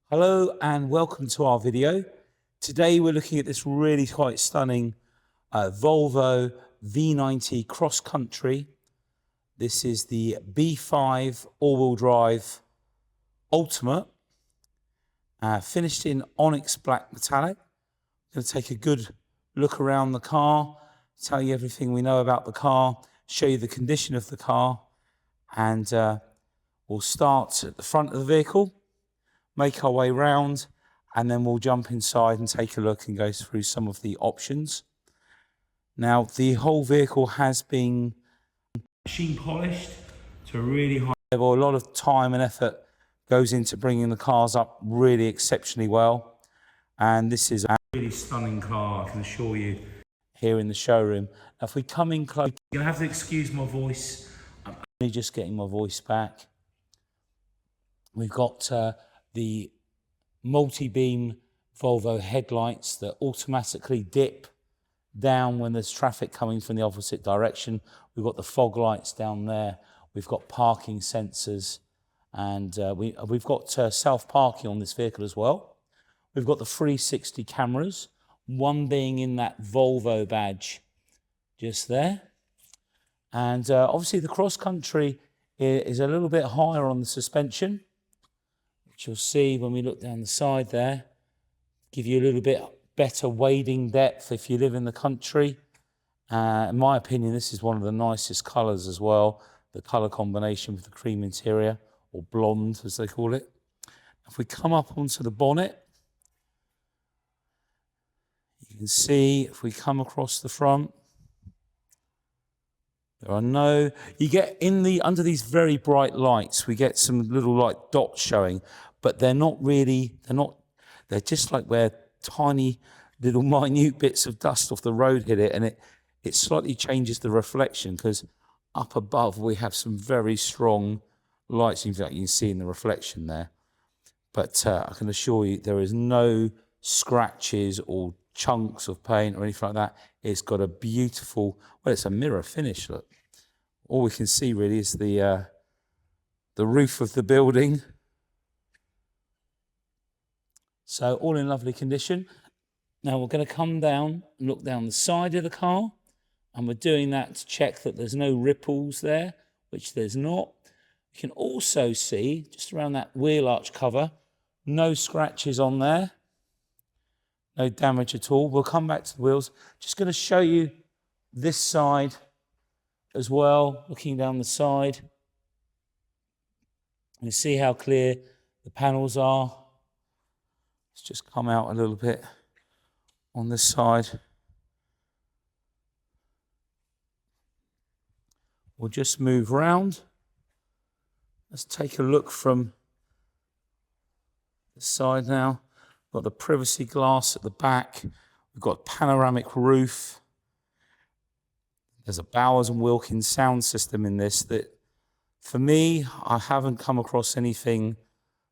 Hello and welcome to our video. Today we're looking at this really quite stunning Volvo V90 cross country. This is the B5 all-wheel drive Ultimate, finished in Onyx Black metallic. I'm going to take a good look around the car, tell you everything we know about the car, show you the condition of the car, and we'll start at the front of the vehicle, make our way round, and then we'll jump inside and take a look and go through some of the options. Now, the whole vehicle has been machine polished to a really high level. A lot of time and effort goes into bringing the cars up really exceptionally well. And this is a really stunning car, I can assure you, here in the showroom. Now, if we come in close, you're gonna have to excuse my voice. I'm only just getting my voice back. We've got the multi-beam Volvo headlights that automatically dip down when there's traffic coming from the opposite direction. We've got the fog lights down there. We've got parking sensors, and we've got self-parking on this vehicle as well. We've got the 360 cameras, one being in that Volvo badge just there. And obviously the cross-country is a little bit higher on the suspension, which you'll see when we look down the side there. Give you a little bit better wading depth if you live in the country. In my opinion, this is one of the nicest colours as well, the colour combination with the cream interior, or blonde as they call it. If we come up onto the bonnet, you can see if we come across the front, there are no, you get in the, under these very bright lights, we get some little like dots showing, but they're not really, they're just like where tiny little minute bits of dust off the road hit it, and it slightly changes the reflection, because up above we have some very strong lights, in fact you can see in the reflection there. But I can assure you there is no scratches or chunks of paint or anything like that. It's got a beautiful, well, it's a mirror finish, look. All we can see really is the roof of the building. So all in lovely condition. Now we're going to come down and look down the side of the car, and we're doing that to check that there's no ripples there, which there's not. You can also see, just around that wheel arch cover, no scratches on there. No damage at all. We'll come back to the wheels. Just going to show you this side as well, looking down the side. You see how clear the panels are. Let's just come out a little bit on this side. We'll just move round. Let's take a look from the side now. Got the privacy glass at the back. We've got panoramic roof. There's a Bowers and Wilkins sound system in this that, for me, I haven't come across anything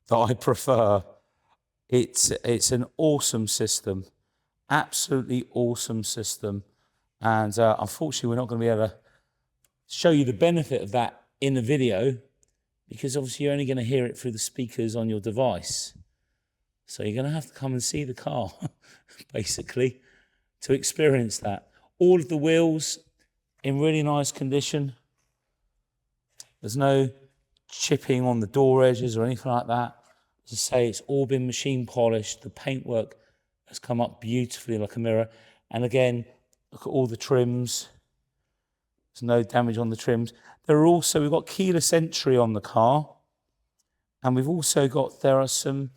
that I prefer. It's an awesome system, absolutely awesome system. And unfortunately, we're not going to be able to show you the benefit of that in the video, because obviously you're only going to hear it through the speakers on your device. So you're going to have to come and see the car, basically, to experience that. All of the wheels in really nice condition. There's no chipping on the door edges or anything like that. As I say, it's all been machine polished. The paintwork has come up beautifully like a mirror. And again, look at all the trims. There's no damage on the trims. We've got keyless entry on the car. And we've also got, there are some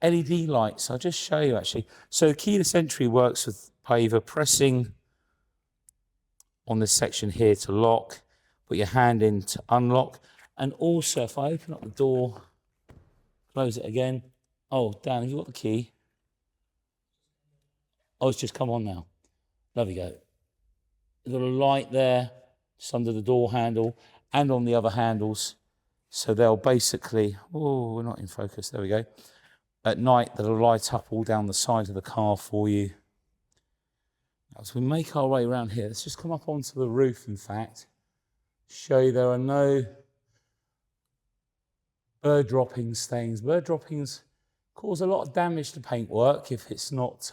LED lights. I'll just show you actually. So keyless entry works with by either pressing on this section here to lock, put your hand in to unlock. And also if I open up the door, close it again. Oh, Dan, have you got the key? Oh, it's just come on now. There we go. You've got a light there, just under the door handle and on the other handles. So they'll basically, oh, we're not in focus. There we go. At night, that'll light up all down the side of the car for you. As we make our way around here, let's just come up onto the roof, in fact. Show you there are no bird droppings stains. Bird droppings cause a lot of damage to paintwork if it's not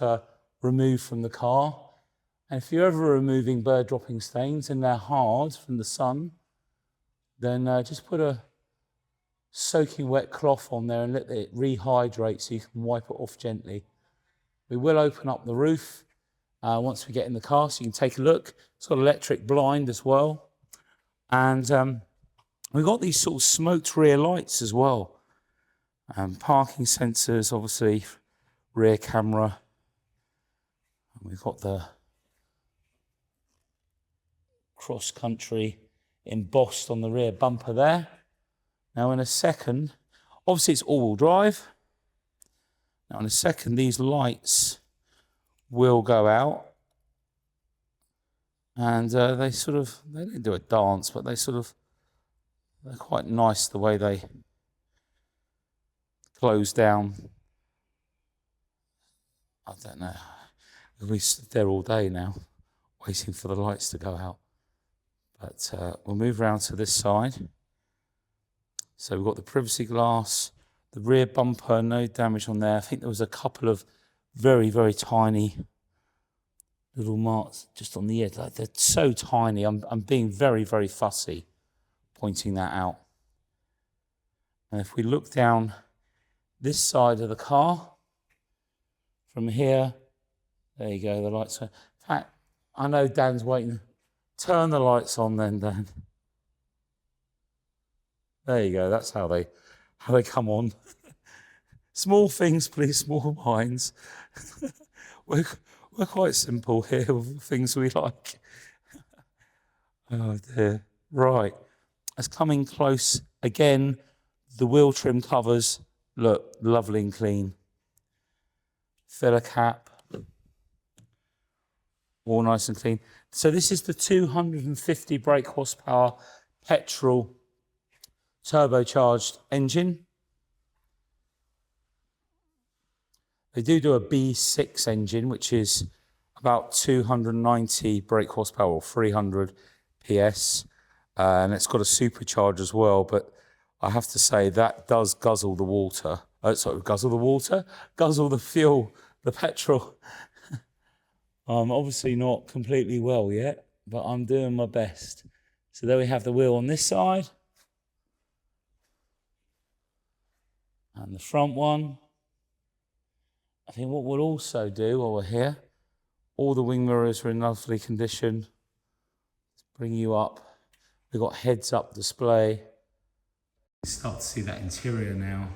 removed from the car. And if you're ever removing bird dropping stains and they're hard from the sun, then just put a soaking wet cloth on there and let it rehydrate so you can wipe it off gently. We will open up the roof once we get in the car so you can take a look. It's got electric blind as well. And we've got these sort of smoked rear lights as well. Parking sensors, obviously, rear camera. And we've got the cross country embossed on the rear bumper there. Now in a second, obviously it's all-wheel drive. Now in a second, these lights will go out. And they don't do a dance, but they're quite nice the way they close down. I don't know. We stood there all day now, waiting for the lights to go out. But we'll move around to this side. So we've got the privacy glass, the rear bumper, no damage on there. I think there was a couple of very, very tiny little marks just on the edge. Like, they're so tiny. I'm being very, very fussy pointing that out. And if we look down this side of the car, from here, there you go, the lights are. In fact, I know Dan's waiting. Turn the lights on then, Dan. There you go, that's how they come on. Small things, please, small minds. We're quite simple here with things we like. Oh dear. Right, it's coming close again. The wheel trim covers look lovely and clean. Filler cap, all nice and clean. So this is the 250 brake horsepower petrol turbocharged engine. They do a B6 engine, which is about 290 brake horsepower or 300 PS. And it's got a supercharger as well, but I have to say that does guzzle the water. Guzzle the fuel, the petrol. I'm obviously not completely well yet, but I'm doing my best. So there we have the wheel on this side. And the front one. I think what we'll also do while we're here, all the wing mirrors are in lovely condition. Let's bring you up. We've got heads-up display. You start to see that interior now.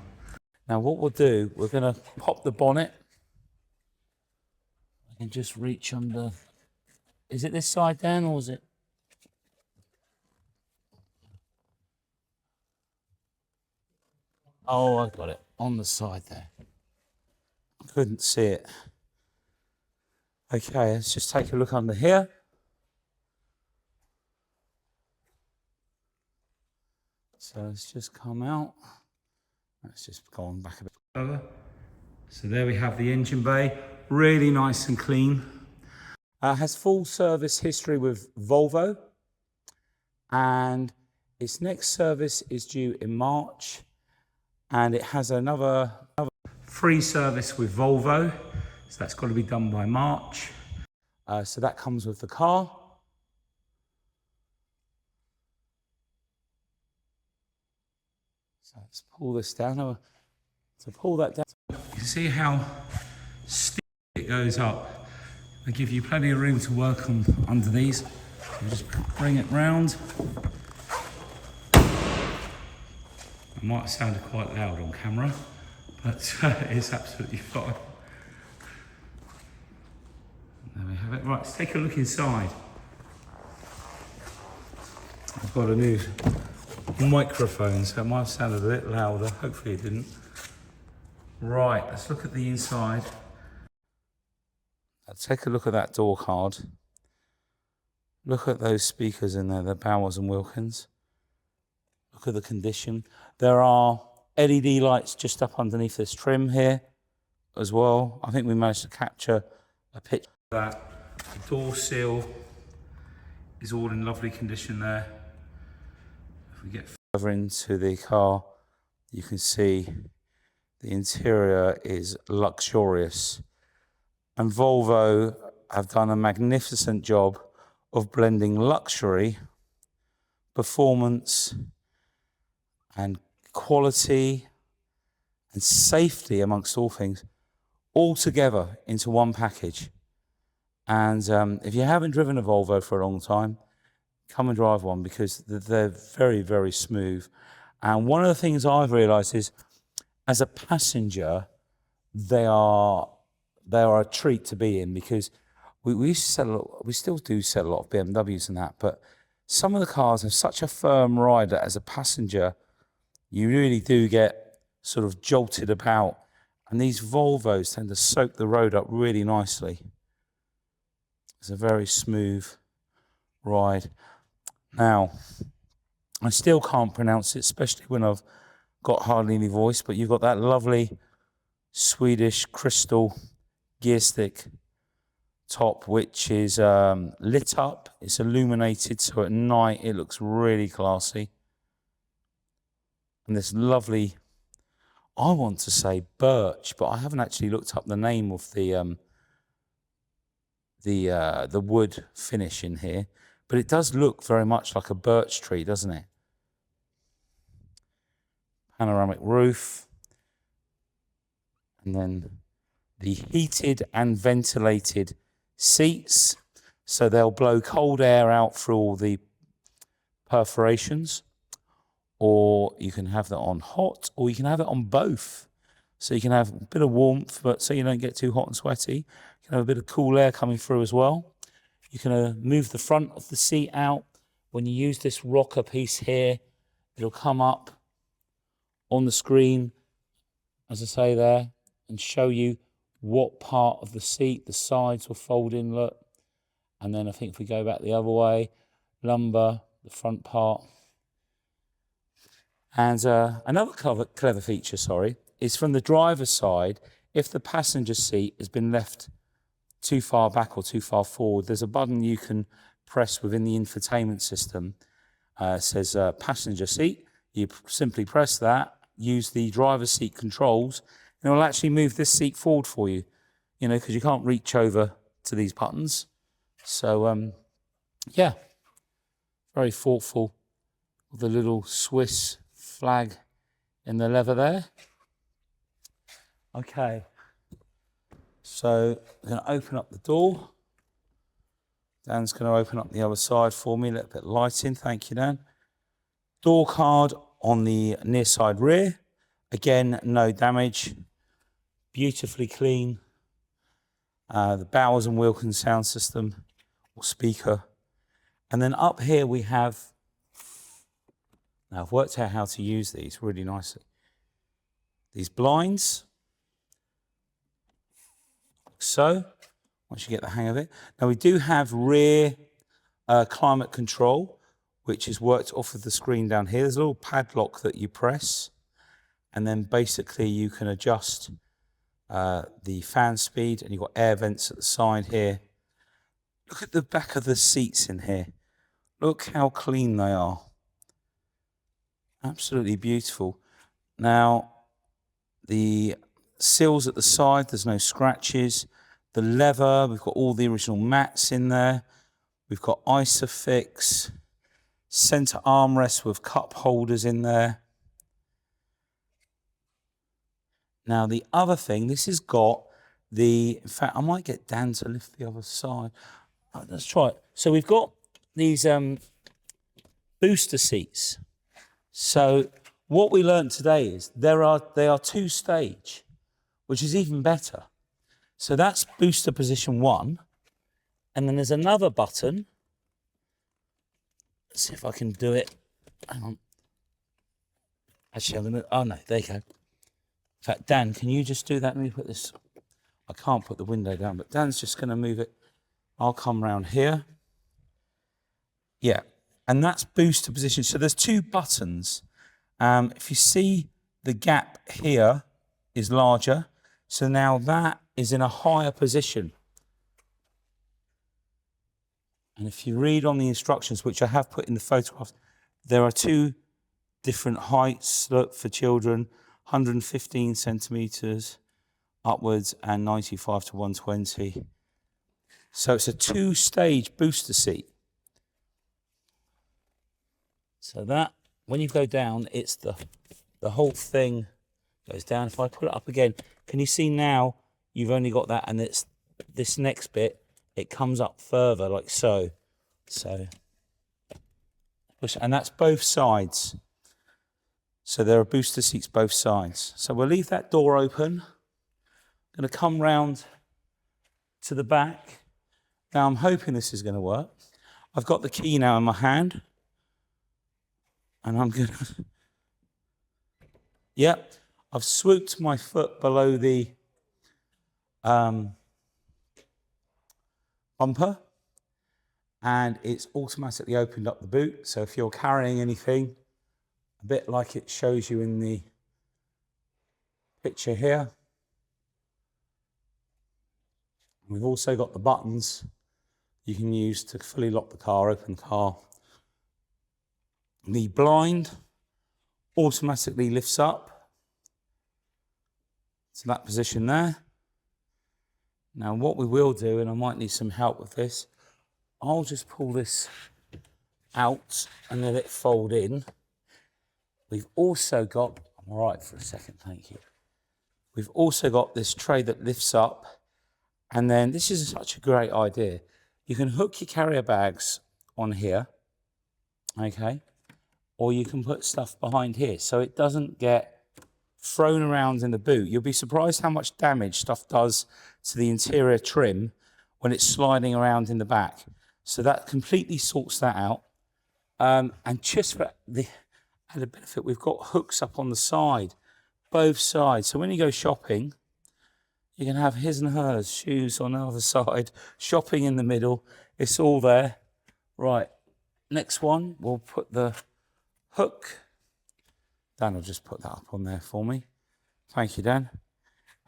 Now what we'll do, we're going to pop the bonnet. I can just reach under. Is it this side, Dan, or is it? Oh, I got it on the side there. Couldn't see it. Okay, let's just take a look under here. So let's just come out. Let's just go on back a bit further. So there we have the engine bay, really nice and clean. Has full service history with Volvo, and its next service is due in March, and it has another free service with Volvo, so that's got to be done by March. So that comes with the car. So let's pull this down. To pull that down, you can see how steep it goes up. They give you plenty of room to work on under these. So just bring it round. It might have sounded quite loud on camera, but it's absolutely fine. There we have it. Right, let's take a look inside. I've got a new microphone, so it might have sounded a bit louder. Hopefully it didn't. Right, let's look at the inside. Let's take a look at that door card. Look at those speakers in there, the Bowers and Wilkins. Look at the condition. There are LED lights just up underneath this trim here as well. I think we managed to capture a picture of that. The door seal is all in lovely condition there. If we get further into the car, you can see The interior is luxurious. And Volvo have done a magnificent job of blending luxury, performance, and quality and safety, amongst all things, all together into one package. And if you haven't driven a Volvo for a long time, come and drive one, because they're very, very smooth. And one of the things I've realized is, as a passenger, they are a treat to be in, because we used to sell a lot, we still do sell a lot of BMWs and that, but some of the cars have such a firm ride that as a passenger, you really do get sort of jolted about. And these Volvos tend to soak the road up really nicely. It's a very smooth ride. Now, I still can't pronounce it, especially when I've got hardly any voice, but you've got that lovely Swedish crystal gear stick top, which is lit up. It's illuminated, so at night it looks really classy. And this lovely, I want to say birch, but I haven't actually looked up the name of the wood finish in here, but it does look very much like a birch tree, doesn't it? Panoramic roof, and then the heated and ventilated seats, so they'll blow cold air out through all the perforations, or you can have that on hot, or you can have it on both. So you can have a bit of warmth, but so you don't get too hot and sweaty. You can have a bit of cool air coming through as well. You can move the front of the seat out. When you use this rocker piece here, it'll come up on the screen, as I say there, and show you what part of the seat. The sides will fold in, look. And then I think if we go back the other way, lumbar, the front part. And another clever feature, is from the driver's side, if the passenger seat has been left too far back or too far forward, there's a button you can press within the infotainment system. It says passenger seat. You simply press that, use the driver's seat controls, and it will actually move this seat forward for you, because you can't reach over to these buttons. So, yeah, very thoughtful with the little Swiss flag in the leather there. Okay, so I'm going to open up the door. Dan's going to open up the other side for me, a little bit of lighting. Thank you, Dan. Door card on the near side rear. Again, no damage. Beautifully clean. The Bowers and Wilkins sound system or speaker. And then up here we have, now I've worked out how to use these really nicely. These blinds. So, once you get the hang of it. Now we do have rear climate control, which is worked off of the screen down here. There's a little padlock that you press, and then basically you can adjust the fan speed, and you've got air vents at the side here. Look at the back of the seats in here. Look how clean they are. Absolutely beautiful. Now, the seals at the side, there's no scratches. The leather, we've got all the original mats in there. We've got Isofix, center armrests with cup holders in there. Now, the other thing, this has got in fact, I might get Dan to lift the other side. Let's try it. So we've got these booster seats. So what we learned today is they are two-stage, which is even better. So that's booster position 1. And then there's another button. Let's see if I can do it. Hang on. Actually, I'm going to... Oh, no, there you go. In fact, Dan, can you just do that? Let me put this... I can't put the window down, but Dan's just going to move it. I'll come round here. Yeah, and that's booster position. So there's 2 buttons. If you see the gap here is larger. So now that is in a higher position. And if you read on the instructions, which I have put in the photograph, there are 2 different heights, look, for children, 115 centimeters upwards and 95 to 120. So it's a 2-stage booster seat. So that, when you go down, it's the whole thing goes down. If I put it up again, can you see now you've only got that, and it's this next bit, it comes up further like so. So, and that's both sides. So there are booster seats both sides. So we'll leave that door open. I'm going to come round to the back. Now I'm hoping this is going to work. I've got the key now in my hand. And I'm going to... Yep, I've swooped my foot below the bumper. And it's automatically opened up the boot. So if you're carrying anything, a bit like it shows you in the picture here. We've also got the buttons you can use to fully lock the car, open the car. The blind automatically lifts up to that position there. Now what we will do, and I might need some help with this, I'll just pull this out and let it fold in. We've also got, I'm all right for a second, thank you. We've also got this tray that lifts up, and then this is such a great idea. You can hook your carrier bags on here, okay? Or you can put stuff behind here so it doesn't get thrown around in the boot. You'll be surprised how much damage stuff does to the interior trim when it's sliding around in the back. So that completely sorts that out. And just for the added benefit, we've got hooks up on the side, both sides. So when you go shopping, you can have his and hers, shoes on the other side, shopping in the middle. It's all there. Right, next one, we'll put the hook. Dan will just put that up on there for me. Thank you, Dan.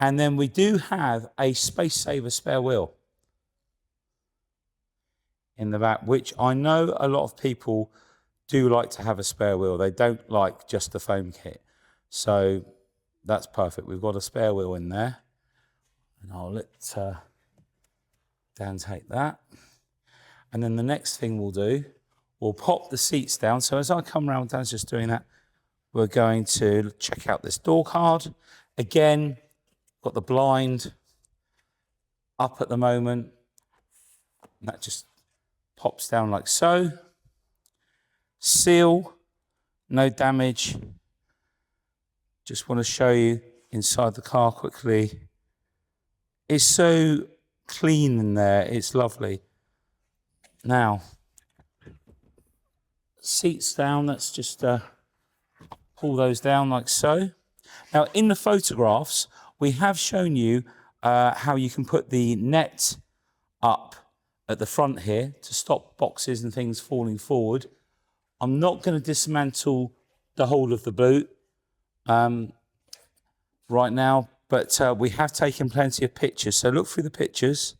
And then we do have a space saver spare wheel in the back, which I know a lot of people do like to have a spare wheel. They don't like just the foam kit. So that's perfect. We've got a spare wheel in there. And I'll let Dan take that. And then the next thing we'll do, we'll pop the seats down. So as I come around, Dan's just doing that. We're going to check out this door card. Again, got the blind up at the moment. And that just pops down like so. Seal, no damage. Just want to show you inside the car quickly. It's so clean in there, it's lovely. Now, seats down, let's just pull those down like so. Now, in the photographs, we have shown you how you can put the net up at the front here to stop boxes and things falling forward. I'm not going to dismantle the whole of the boot right now, but we have taken plenty of pictures. So look through the pictures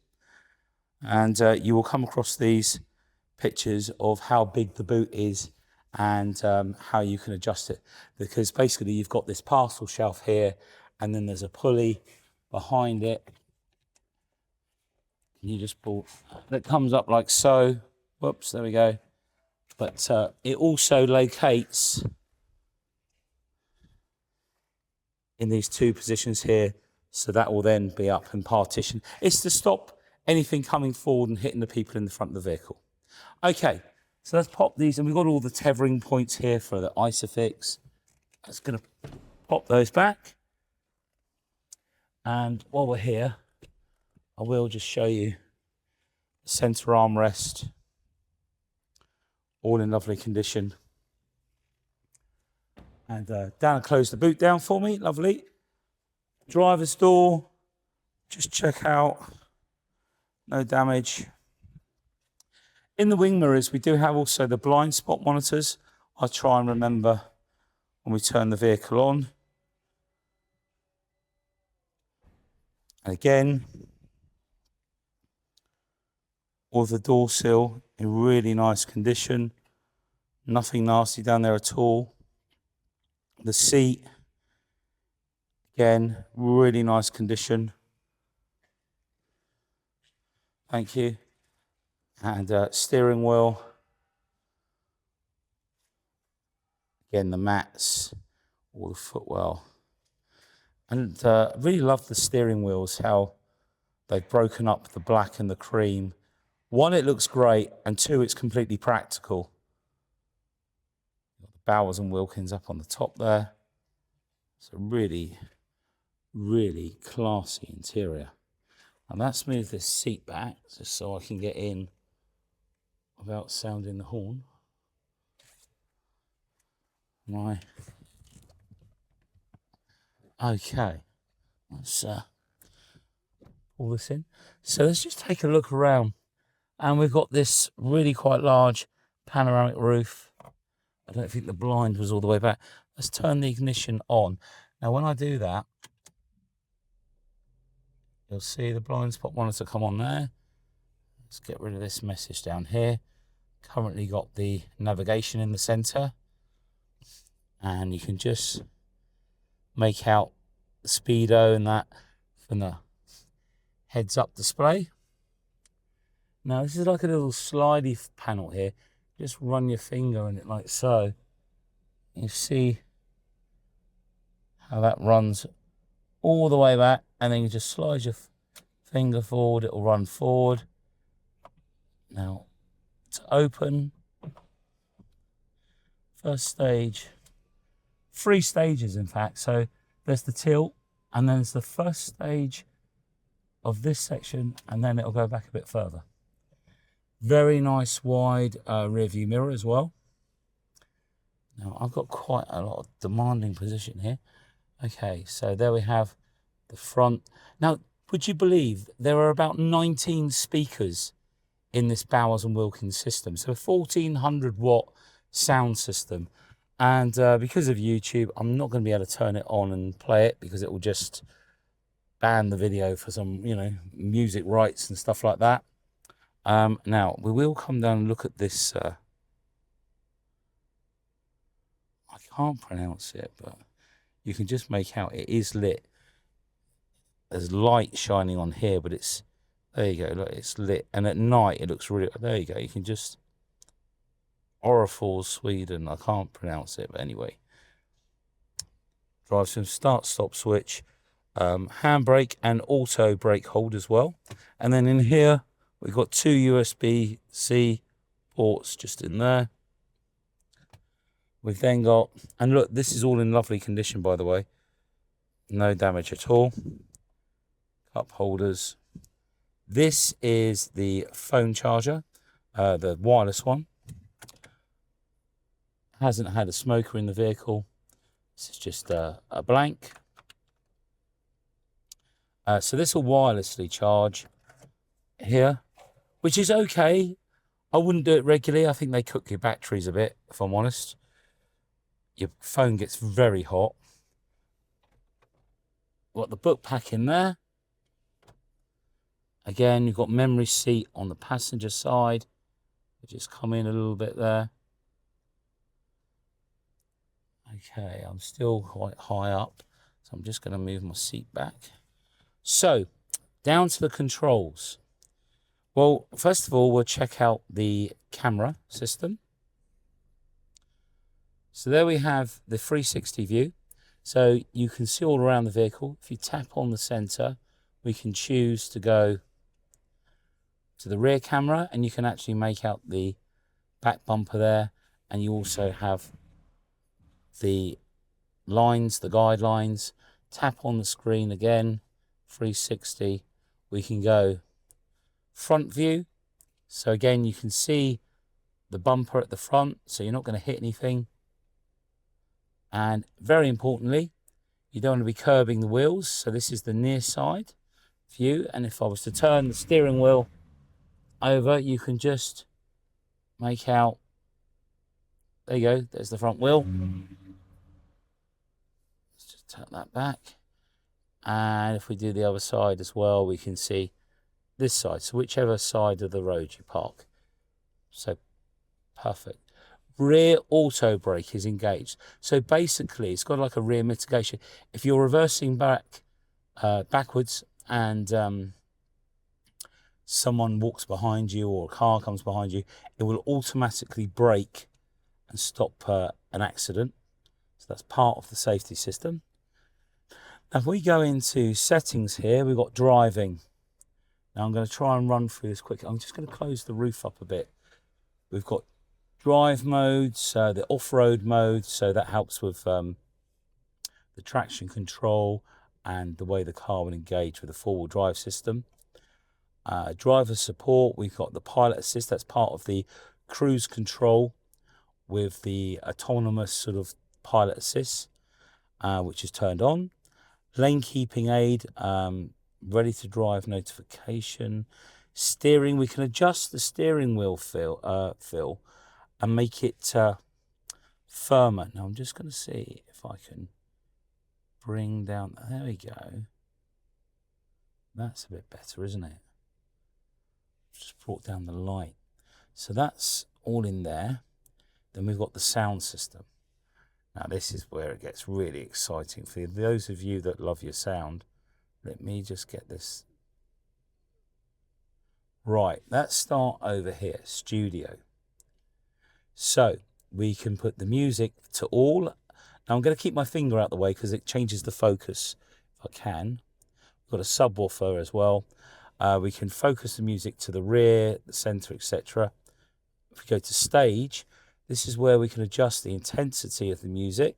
and you will come across these pictures of how big the boot is and how you can adjust it. Because basically you've got this parcel shelf here and then there's a pulley behind it. You just pull, that comes up like so. Whoops, there we go. But it also locates in these two positions here, so that will then be up and partitioned. It's to stop anything coming forward and hitting the people in the front of the vehicle. Okay, so let's pop these, and we've got all the tethering points here for the Isofix. I'm just going to pop those back. And while we're here, I will just show you the centre armrest, all in lovely condition. And Dan closed the boot down for me, lovely. Driver's door, just check out, no damage. In the wing mirrors, we do have also the blind spot monitors. I'll try and remember when we turn the vehicle on. And again, all the door sill in really nice condition. Nothing nasty down there at all. The seat Again, really nice condition. Thank you. And steering wheel. Again, the mats, all the footwell. And I really love the steering wheels, how they've broken up the black and the cream. One, it looks great, and two, it's completely practical. Got the Bowers and Wilkins up on the top there. It's a really, really classy interior. And let's move this seat back just so I can get in without sounding the horn. Right. Okay. Let's pull this in. So let's just take a look around. And we've got this really quite large panoramic roof. I don't think the blind was all the way back. Let's turn the ignition on. Now, when I do that, you'll see the blind spot monitor come on there. Let's get rid of this message down here. Currently got the navigation in the center. And you can just make out the speedo and that from the heads-up display. Now, this is like a little slidey panel here. Just run your finger in it like so. You see how that runs all the way back, and then you just slide your finger forward, it'll run forward. Now, to open, first stage, 3 stages in fact. So there's the tilt, and then there's the first stage of this section, and then it'll go back a bit further. Very nice wide rear view mirror as well. Now, I've got quite a lot of demanding position here. Okay, so there we have the front. Now, would you believe there are about 19 speakers in this Bowers and Wilkins system? So a 1400 watt sound system. And because of YouTube, I'm not going to be able to turn it on and play it because it will just ban the video for some, you know, music rights and stuff like that. Now, we will come down and look at this. I can't pronounce it, but you can just make out it is lit. There's light shining on here, but it's, there you go, look, it's lit. And at night, it looks really, there you go, you can just, Orifals, Sweden, I can't pronounce it, but anyway. Drives from start-stop switch, handbrake and auto brake hold as well. And then in here, we've got 2 USB-C ports just in there. We've then got, and look, this is all in lovely condition, by the way. No damage at all. Cup holders. This is the phone charger, the wireless one. Hasn't had a smoker in the vehicle. This is just a blank. So this will wirelessly charge here, which is okay. I wouldn't do it regularly. I think they cook your batteries a bit, if I'm honest. Your phone gets very hot. Got the book pack in there. Again, you've got memory seat on the passenger side. Just come in a little bit there. Okay, I'm still quite high up, so I'm just going to move my seat back. So, down to the controls. Well, first of all, we'll check out the camera system. So there we have the 360 view. So you can see all around the vehicle. If you tap on the center, we can choose to go to the rear camera, and you can actually make out the back bumper there. And you also have the lines, the guidelines. Tap on the screen again, 360. We can go front view. So again, you can see the bumper at the front, so you're not going to hit anything. And very importantly, you don't want to be curbing the wheels. So this is the near side view. And if I was to turn the steering wheel over, you can just make out, there you go, there's the front wheel. Let's just tap that back. And if we do the other side as well, we can see this side. So whichever side of the road you park. So perfect. rear auto brake is engaged. So basically, it's got like a rear mitigation. If you're reversing backwards and someone walks behind you or a car comes behind you, it will automatically brake and stop an accident. So that's part of the safety system. Now, if we go into settings here, we've got driving. Now I'm going to try and run through this quickly. I'm just going to close the roof up a bit. We've got drive modes, the off-road mode, so that helps with the traction control and the way the car will engage with the four-wheel drive system. Driver support, we've got the pilot assist, that's part of the cruise control with the autonomous sort of pilot assist, which is turned on. Lane keeping aid, ready to drive notification. Steering, we can adjust the steering wheel feel and make it firmer. Now I'm just going to see if I can bring down, there we go. That's a bit better, isn't it? Just brought down the light. So that's all in there. Then we've got the sound system. Now this is where it gets really exciting. For those of you that love your sound, let me just get this. Right, let's start over here, studio. So we can put the music to all. Now I'm going to keep my finger out the way because it changes the focus if I can. We've got a subwoofer as well. We can focus the music to the rear, the center, etc. If we go to stage, this is where we can adjust the intensity of the music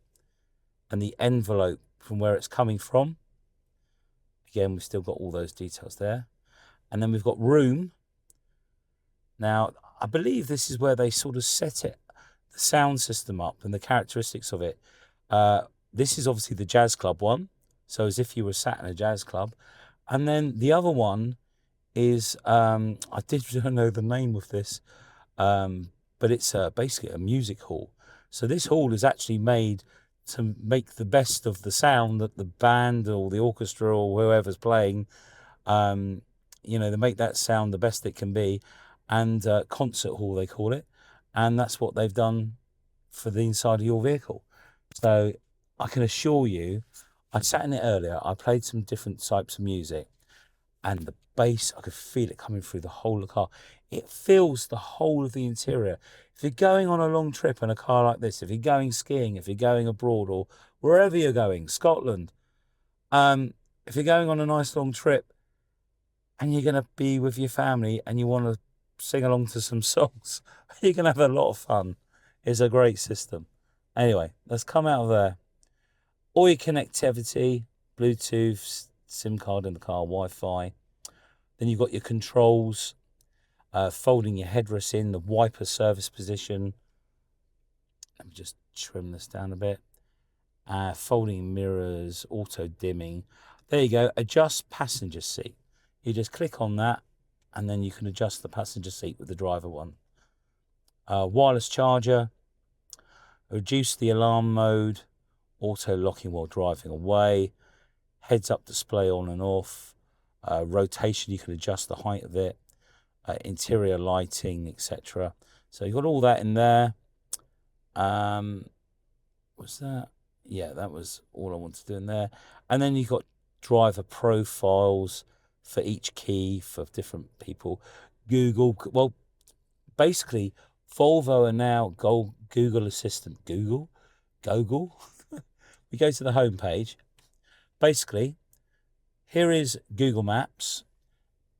and the envelope from where it's coming from. Again, we've still got all those details there. And then we've got room. Now, I believe this is where they sort of set it, the sound system up and the characteristics of it. This is obviously the jazz club one. So as if you were sat in a jazz club. And then the other one is, I don't know the name of this, but it's basically a music hall. So this hall is actually made to make the best of the sound that the band or the orchestra or whoever's playing, you know, they make that sound the best it can be. And concert hall, they call it. And that's what they've done for the inside of your vehicle. So I can assure you, I sat in it earlier, I played some different types of music, and the bass, I could feel it coming through the whole of the car. It fills the whole of the interior. If you're going on a long trip in a car like this, if you're going skiing, if you're going abroad or wherever you're going, Scotland, if you're going on a nice long trip and you're going to be with your family and you want to sing along to some songs, you're going to have a lot of fun. It's a great system. Anyway, let's come out of there. All your connectivity, Bluetooth, SIM card in the car, Wi-Fi. Then you've got your controls, folding your headrest in, the wiper service position. Let me just trim this down a bit. Folding mirrors, auto dimming. There you go, adjust passenger seat. You just click on that and then you can adjust the passenger seat with the driver one. Wireless charger, reduce the alarm mode, auto locking while driving away, heads up display on and off, rotation, you can adjust the height of it, interior lighting, etc. So you've got all that in there. Was that? Yeah, that was all I wanted to do in there. And then you've got driver profiles for each key for different people. Google, well, basically, Volvo are now Google Assistant. Google? We go to the home page. Basically, here is Google Maps,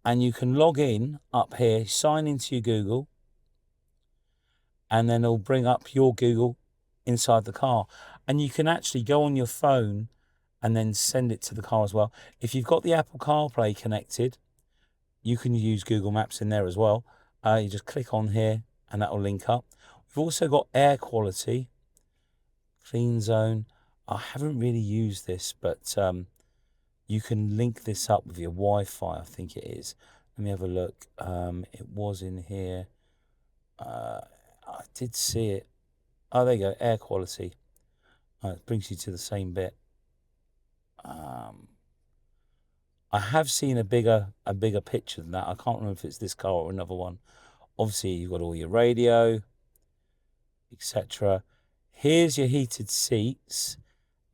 and you can log in up here, sign into your Google, and then it'll bring up your Google inside the car. And you can actually go on your phone and then send it to the car as well. If you've got the Apple CarPlay connected, you can use Google Maps in there as well. You just click on here and that will link up. We've also got air quality, clean zone. I haven't really used this, but you can link this up with your Wi-Fi, I think it is. Let me have a look. It was in here. I did see it. Oh, there you go, air quality. It brings you to the same bit. I have seen a bigger picture than that. I can't remember if it's this car or another one. Obviously, you've got all your radio, etc. Here's your heated seats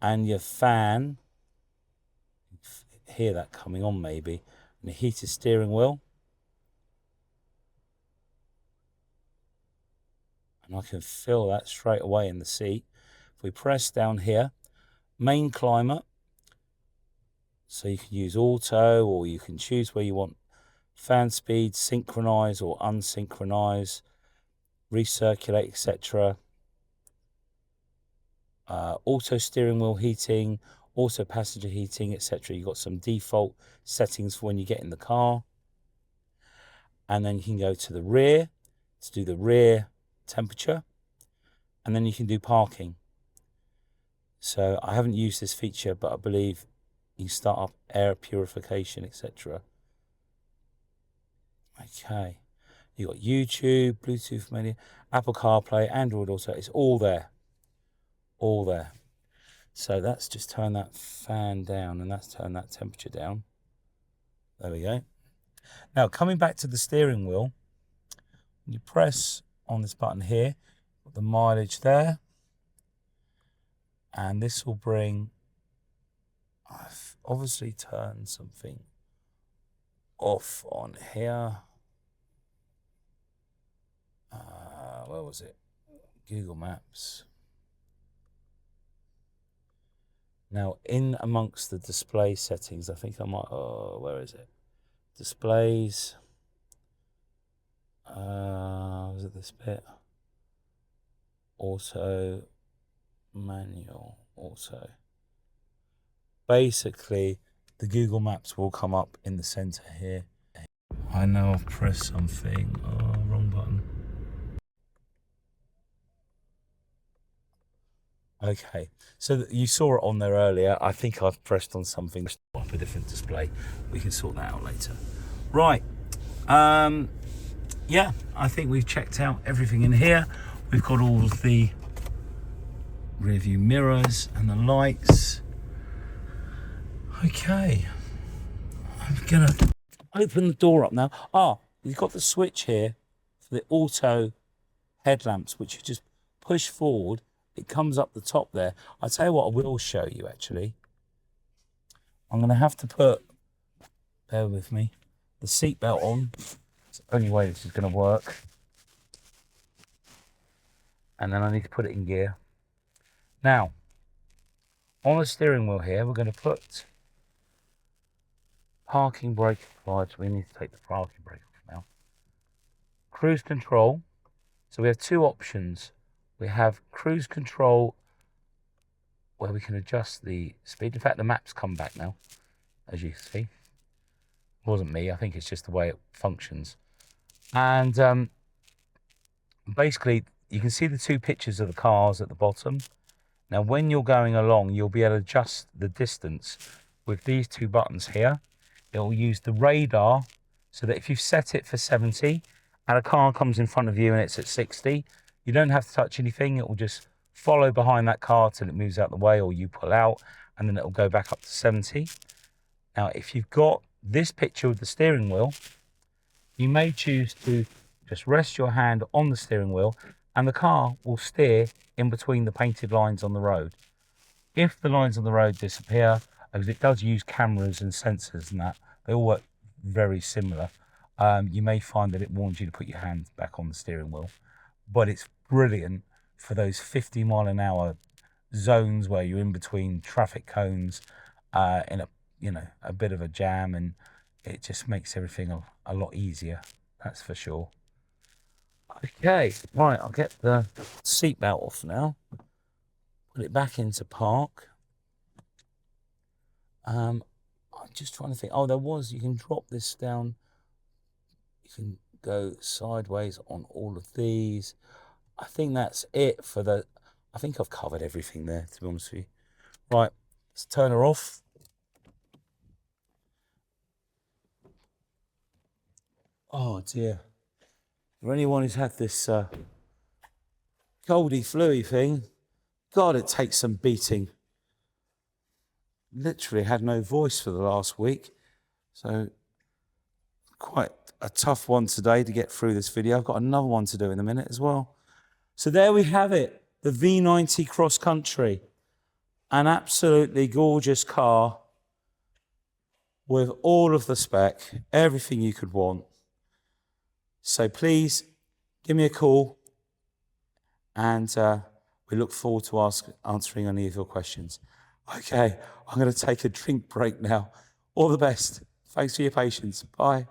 and your fan. Hear that coming on maybe. And the heated steering wheel. And I can feel that straight away in the seat. If we press down here, main climate. So you can use auto, or you can choose where you want fan speed, synchronize or unsynchronize, recirculate, etc. Auto steering wheel heating, auto passenger heating, etc. You've got some default settings for when you get in the car. And then you can go to the rear to do the rear temperature. And then you can do parking. So I haven't used this feature, but I believe you can start up air purification, etc. Okay. You've got YouTube, Bluetooth menu, Apple CarPlay, Android Auto. It's all there. All there. So that's just turn that fan down, and that's turn that temperature down. There we go. Now, coming back to the steering wheel, you press on this button here, put the mileage there, and this will bring, I've obviously turned something off on here. Where was it? Google Maps. Now, in amongst the display settings, I think I might, where is it? Displays. Was it this bit? Auto, manual, auto. Basically, the Google Maps will come up in the center here. I know I've pressed something. Oh, wrong button. Okay, so you saw it on there earlier. I think I've pressed on something, up a different display. We can sort that out later. Right. Yeah, I think we've checked out everything in here. We've got all of the rear view mirrors and the lights. Okay, I'm gonna open the door up now. You've got the switch here for the auto headlamps, which you just push forward. It comes up the top there. I'll tell you what I will show you actually. I'm going to have to put, bear with me, the seatbelt on. It's the only way this is going to work. And then I need to put it in gear. Now, on the steering wheel here, we're going to put parking brake applied. So we need to take the parking brake off now. Cruise control. So we have two options. We have cruise control where we can adjust the speed. In fact, the map's come back now, as you see. It wasn't me, I think it's just the way it functions. And basically, you can see the two pictures of the cars at the bottom. Now, when you're going along, you'll be able to adjust the distance with these two buttons here. It'll use the radar, so that if you've set it for 70 and a car comes in front of you and it's at 60, you don't have to touch anything. It will just follow behind that car till it moves out the way, or you pull out, and then it will go back up to 70. Now, if you've got this picture with the steering wheel, you may choose to just rest your hand on the steering wheel and the car will steer in between the painted lines on the road. If the lines on the road disappear, because it does use cameras and sensors and that, they all work very similar, you may find that it warns you to put your hand back on the steering wheel. But it's brilliant for those 50 mile an hour zones where you're in between traffic cones in a bit of a jam, and it just makes everything a lot easier, that's for sure. Okay, right, I'll get the seatbelt off now, put it back into park. I'm just trying to think. You can drop this down, you can go sideways on all of these. I think that's it for the, I think I've covered everything there, to be honest with you. Right, let's turn her off. Oh dear. For anyone who's had this coldy fluey thing, God, it takes some beating. Literally had no voice for the last week. So quite a tough one today to get through this video. I've got another one to do in a minute as well. So there we have it, the V90 Cross Country. An absolutely gorgeous car with all of the spec, everything you could want. So please give me a call, and we look forward to answering any of your questions. Okay, I'm going to take a drink break now. All the best. Thanks for your patience. Bye.